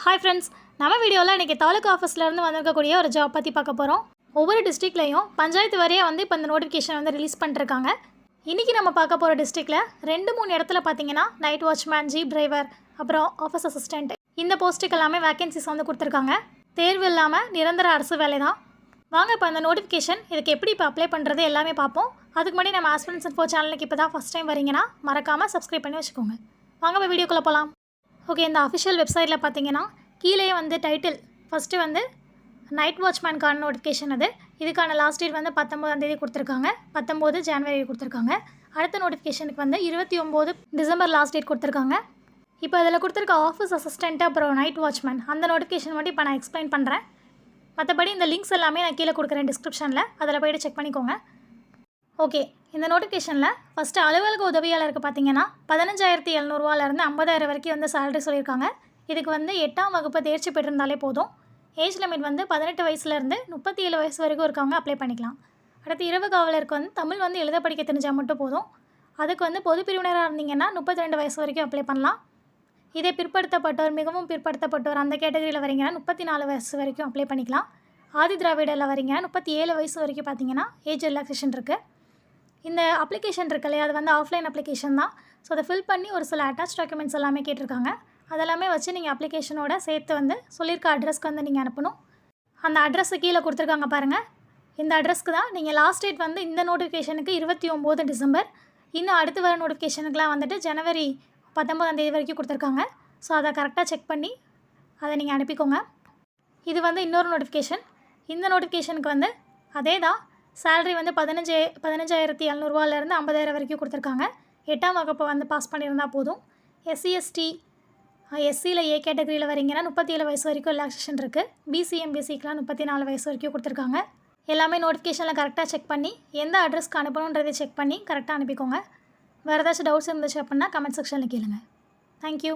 Hi friends, நம்ம வீடியோவில் இன்றைக்கி தாலுக்கா ஆஃபீஸ்லேருந்து வந்திருக்கக்கூடிய ஒரு ஜாப் பற்றி பார்க்க போகிறோம். ஒவ்வொரு டிஸ்ட்ரிக்ட்லையும் பஞ்சாயத்து வரையாக வந்து இப்போ இந்த நோட்டிஃபிகேஷன் வந்து ரிலீஸ் பண்ணிருக்காங்க. இன்றைக்கி நம்ம பார்க்க போகிற டிஸ்ட்ரிக்டில் 2-3 இடத்துல பார்த்தீங்கன்னா நைட் வாட்ச்மேன், ஜீப் டிரைவர், அப்புறம் ஆஃபீஸ் அசிஸ்டண்ட் இந்த போஸ்ட்டுக்கு எல்லாமே வேகன்சிஸ் வந்து கொடுத்துருக்காங்க. தேர்வு இல்லாமல் நிரந்தர அரசு வேலை தான். வாங்க இப்போ அந்த நோட்டிஃபிகேஷன் இதுக்கு எப்படி இப்போ அப்ளை பண்ணுறது எல்லாமே பார்ப்போம். அதுக்கு முன்னாடி நம்ம ஆஸ்பிரன்ஸ் இன்ஃபோ சேனலுக்கு இப்போ தான் ஃபஸ்ட் டைம் வரீங்கன்னா மறக்காமல் சப்ஸ்கிரைப் பண்ணி வச்சுக்கோங்க. வாங்க இப்போ வீடியோக்குள்ளே போகலாம். ஓகே, இந்த அஃபிஷியல் வெப்சைட்டில் பார்த்தீங்கன்னா கீழே வந்து டைட்டில் ஃபஸ்ட்டு வந்து நைட் வாட்ச்மேனுக்கான நோட்டிஃபிகேஷன் இதுக்கான லாஸ்ட் டேட் வந்து 19ஆம் தேதி கொடுத்துருக்காங்க. 19 ஜனவரி கொடுத்துருக்காங்க. அடுத்த நோட்டிஃபிகேஷனுக்கு வந்து 29 டிசம்பர் லாஸ்ட் டேட் கொடுத்துருக்காங்க. இப்போ அதில் கொடுத்துருக்க ஆஃபீஸ் அசிஸ்டண்ட்டு அப்புறம் நைட் வாட்ச்மேன் அந்த நோட்டிஃபிகேஷன் மட்டும் இப்போ நான் எக்ஸ்பிளைன் பண்ணுறேன். மற்றபடி இந்த லிங்க்ஸ் எல்லாமே நான் கீழே கொடுக்குறேன் டிஸ்கிரிப்ஷனில், அதில் போய்ட்டு செக் பண்ணிக்கோங்க. ஓகே, இந்த நோட்டிஃபிகேஷனில் ஃபஸ்ட்டு அலுவலக உதவியாளருக்கு பார்த்தீங்கன்னா 15,700 50,000 வரைக்கும் வந்து சேலரி சொல்லியிருக்காங்க. இதுக்கு வந்து 8ஆம் வகுப்பு தேர்ச்சி பெற்றிருந்தாலே போதும். ஏஜ் லிமிட் வந்து 18 வயசுலேருந்து 37 வயசு வரைக்கும் இருக்கவங்க அப்ளை பண்ணிக்கலாம். அடுத்து இரவு காவலருக்கு வந்து தமிழ் வந்து எழுத படிக்க தெரிஞ்சால் மட்டும் போதும். அதுக்கு வந்து பொது பிரிவினராக இருந்தீங்கன்னா 32 வயசு வரைக்கும் அப்ளை பண்ணலாம். இதே பிற்படுத்தப்பட்டோர், மிகவும் பிற்படுத்தப்பட்டோர் அந்த கேட்டகரியில் வரீங்கன்னா 34 வயசு வரைக்கும் அப்ளை பண்ணிக்கலாம். ஆதி திராவிடரில் வரீங்கன்னா 37 வயசு வரைக்கும் பார்த்தீங்கன்னா ஏஜ் ரிலாக்ஸேஷன் இருக்குது. இந்த அப்ளிகேஷன் இருக்கு இல்லையா, அது வந்து ஆஃப்லைன் அப்ளிகேஷன் தான். ஸோ அதை ஃபில் பண்ணி ஒரு சில அட்டாச் டாக்குமெண்ட்ஸ் எல்லாமே கேட்டிருக்காங்க. அதெல்லாமே வச்சு நீங்கள் அப்ளிகேஷனோட சேர்த்து வந்து சொல்லியிருக்க அட்ரஸ்க்கு வந்து நீங்கள் அனுப்பணும். அந்த அட்ரஸை கீழே கொடுத்துருக்காங்க பாருங்கள். இந்த அட்ரஸ்க்கு தான் நீங்கள் லாஸ்ட் டேட் வந்து இந்த நோட்டிஃபிகேஷனுக்கு 29 டிசம்பர், இன்னும் அடுத்து வர நோட்டிஃபிகேஷனுக்குலாம் வந்துட்டு ஜனவரி 19ஆம் தேதி வரைக்கும் கொடுத்துருக்காங்க. ஸோ அதை கரெக்டாக செக் பண்ணி அதை நீங்கள் அனுப்பிக்கோங்க. இது வந்து இன்னொரு நோட்டிஃபிகேஷன். இந்த நோட்டிஃபிகேஷனுக்கு வந்து அதே தான். சேலரி வந்து 15,700 50,000 வரைக்கும் கொடுத்துருக்காங்க. 8ஆம் வகுப்பை வந்து பாஸ் பண்ணியிருந்தால் போதும். SC ST எஸ்சியில் ஏ கேட்டகரியில் வரீங்கன்னா 37 வயசு வரைக்கும் ரிலாக்ஸேஷன் இருக்குது. பிசி எம்பிசிக்கெலாம் 34 வயசு வரைக்கும் கொடுத்துருக்காங்க. எல்லாமே நோட்டிஃபிகேஷனில் கரெக்டாக செக் பண்ணி எந்த அட்ரஸ்க்கு அனுப்பணுன்றதை செக் பண்ணி கரெக்டாக அனுப்பிக்கோங்க. வேறு ஏதாச்சும் டவுட்ஸ் இருந்துச்சு அப்படின்னா கமெண்ட் செக்ஷனில் கேளுங்க. தேங்க்யூ.